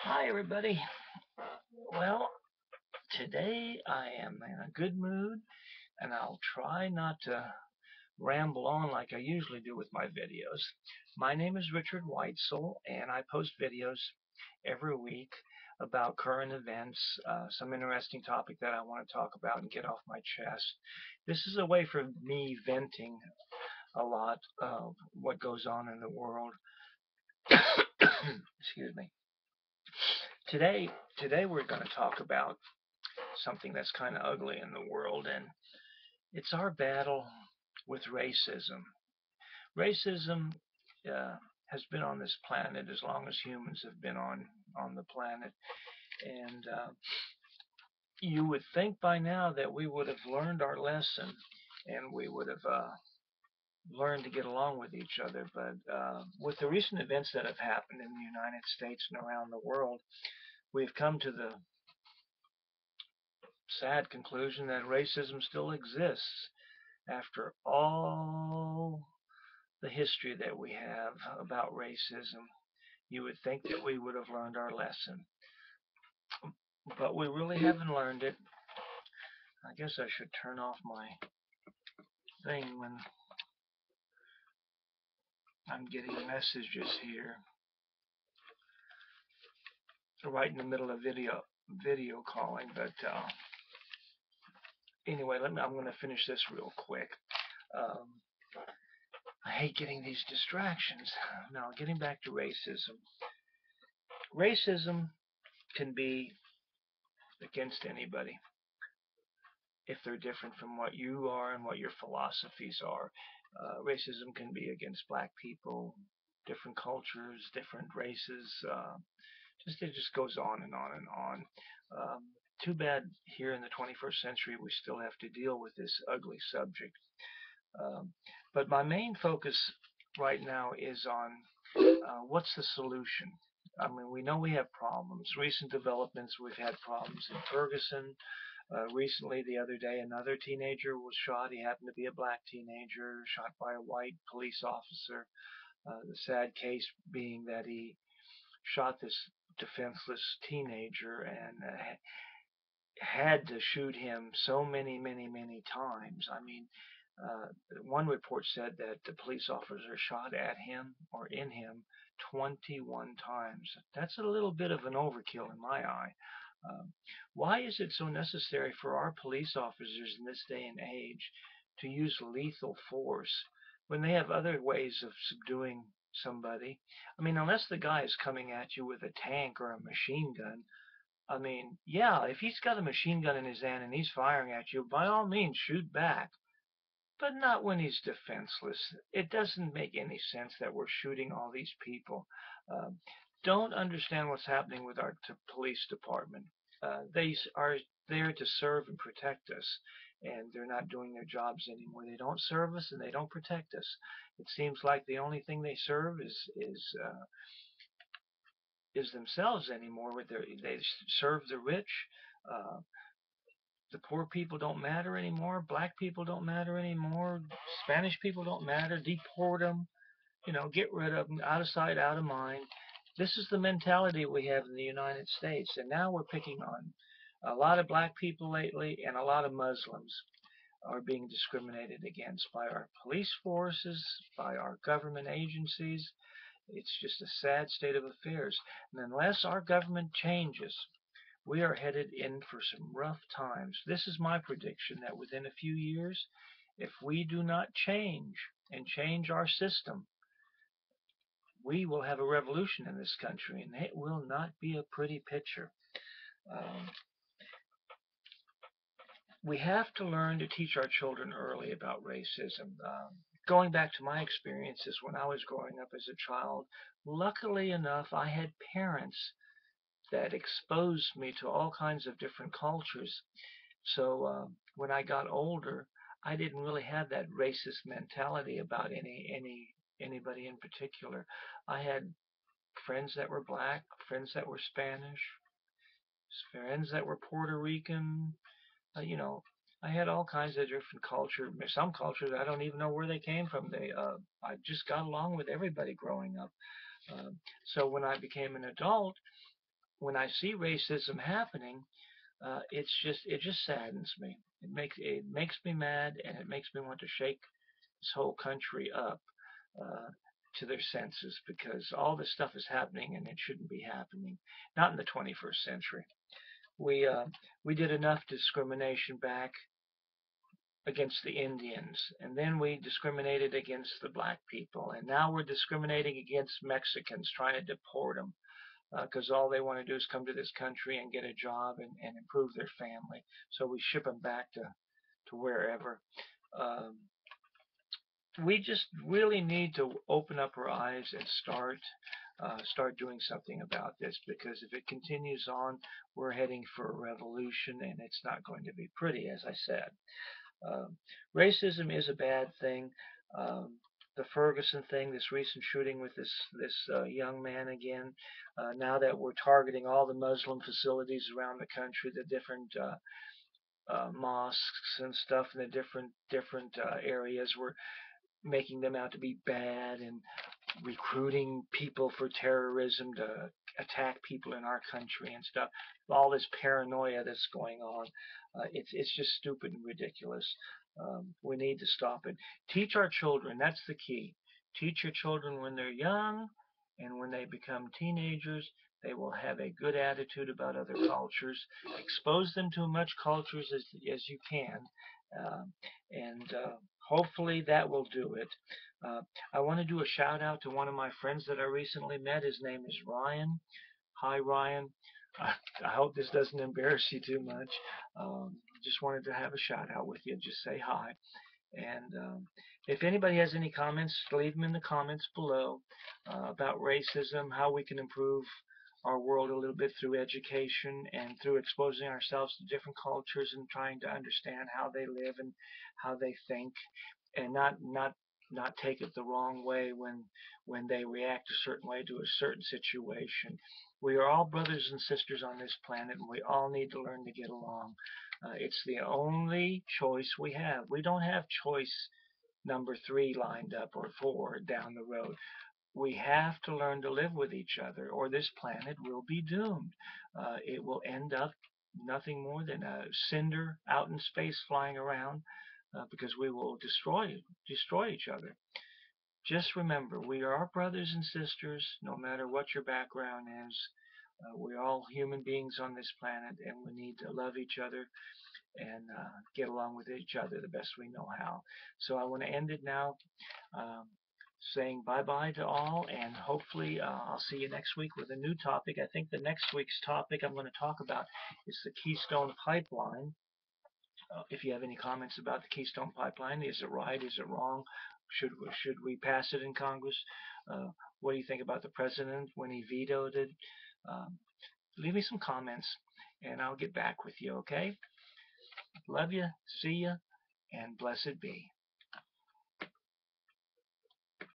Hi, everybody. Well, today I am in a good mood, and I'll try not to ramble on like I usually do with my videos. My name is Richard Weitzel, and I post videos every week about current events, some interesting topic that I want to talk about and get off my chest. This is a way for me venting a lot of what goes on in the world. Excuse me. Today, today we're going to talk about something that's kind of ugly in the world, and it's our battle with racism. Racism has been on this planet as long as humans have been on the planet, and you would think by now that we would have learned our lesson and we would have learned to get along with each other. But with the recent events that have happened in the United States and around the world, we've come to the sad conclusion that racism still exists after all the history that we have about racism. You would think that we would have learned our lesson, but we really haven't learned it. I guess I should turn off my thing when I'm getting messages here. Right in the middle of video calling, but anyway, I'm going to finish this real quick. Um, I hate getting these distractions. Now, getting back to racism. Racism can be against anybody if they're different from what you are and what your philosophies are. Racism can be against black people, different cultures, different races. It just goes on and on and on. Um, Too bad here in the 21st century we still have to deal with this ugly subject. Um, but my main focus right now is on what's the solution. I mean, we know we have problems. Recent developments, we've had problems in Ferguson. Recently, the other day, another teenager was shot. He happened to be a black teenager, shot by a white police officer. The sad case being that he shot this defenseless teenager and had to shoot him so many, many, many times. I mean, uh, one report said that the police officer shot at him or in him 21 times. That's a little bit of an overkill in my eye. Um, why is it so necessary for our police officers in this day and age to use lethal force when they have other ways of subduing somebody? I mean, unless the guy is coming at you with a tank or a machine gun, I mean, yeah, if he's got a machine gun in his hand and he's firing at you, by all means, shoot back. But not when he's defenseless. It doesn't make any sense that we're shooting all these people. Um, don't understand what's happening with our police department. They are there to serve and protect us, and they're not doing their jobs anymore. They don't serve us and they don't protect us. It seems like the only thing they serve is themselves anymore. They serve the rich. Uh, the poor people don't matter anymore. Black people don't matter anymore. Spanish people don't matter. Deport them. Get rid of them. Out of sight, out of mind. This is the mentality we have in the United States, and now we're picking on a lot of black people lately, and a lot of Muslims are being discriminated against by our police forces, by our government agencies. It's just a sad state of affairs. And unless our government changes, we are headed in for some rough times. This is my prediction that within a few years, if we do not change and change our system, we will have a revolution in this country, and it will not be a pretty picture. Um, we have to learn to teach our children early about racism. Going back to my experiences when I was growing up as a child, luckily enough, I had parents that exposed me to all kinds of different cultures. So when I got older, I didn't really have that racist mentality about anybody in particular. I had friends that were black, friends that were Spanish, friends that were Puerto Rican. You know, I had all kinds of different cultures. Some cultures I don't even know where they came from. I just got along with everybody growing up. So when I became an adult, when I see racism happening, it just saddens me. It makes me mad, and it makes me want to shake this whole country up uh, to their senses, because all this stuff is happening and it shouldn't be happening. Not in the 21st century. We uh, we did enough discrimination back against the Indians, and then we discriminated against the black people, and now we're discriminating against Mexicans, trying to deport them because all they want to do is come to this country and get a job and improve their family. So we ship them back to wherever. Um, we just really need to open up our eyes and start doing something about this, because if it continues on, we're heading for a revolution, and it's not going to be pretty, as I said. Um, Racism is a bad thing. Um, the Ferguson thing, this recent shooting with this young man again. Now that we're targeting all the Muslim facilities around the country, the different mosques and stuff in the different areas, we're making them out to be bad and recruiting people for terrorism to attack people in our country and stuff. All this paranoia that's going on, it's just stupid and ridiculous. We need to stop it. Teach our children. That's the key. Teach your children when they're young, and when they become teenagers, they will have a good attitude about other cultures. Expose them to as much cultures as you can, and hopefully that will do it. Uh, I want to do a shout out to one of my friends that I recently met. His name is Ryan. Hi, Ryan. I hope this doesn't embarrass you too much. Just wanted to have a shout out with you. Just say hi. And if anybody has any comments, leave them in the comments below about racism, how we can improve our world a little bit through education and through exposing ourselves to different cultures and trying to understand how they live and how they think, and not take it the wrong way when they react a certain way to a certain situation. We are all brothers and sisters on this planet, and we all need to learn to get along. It's the only choice we have. We don't have choice number 3 lined up or 4 down the road. We have to learn to live with each other, or this planet will be doomed. It will end up nothing more than a cinder out in space flying around, because we will destroy each other. Just remember, we are brothers and sisters, no matter what your background is. We're all human beings on this planet, and we need to love each other and get along with each other the best we know how. So I want to end it now, um, saying bye-bye to all, and hopefully I'll see you next week with a new topic. I think the next week's topic I'm going to talk about is the Keystone Pipeline. If you have any comments about the Keystone Pipeline, is it right? Is it wrong? Should we pass it in Congress? What do you think about the president when he vetoed it? Um, Leave me some comments, and I'll get back with you, okay? Love you, see you, and blessed be.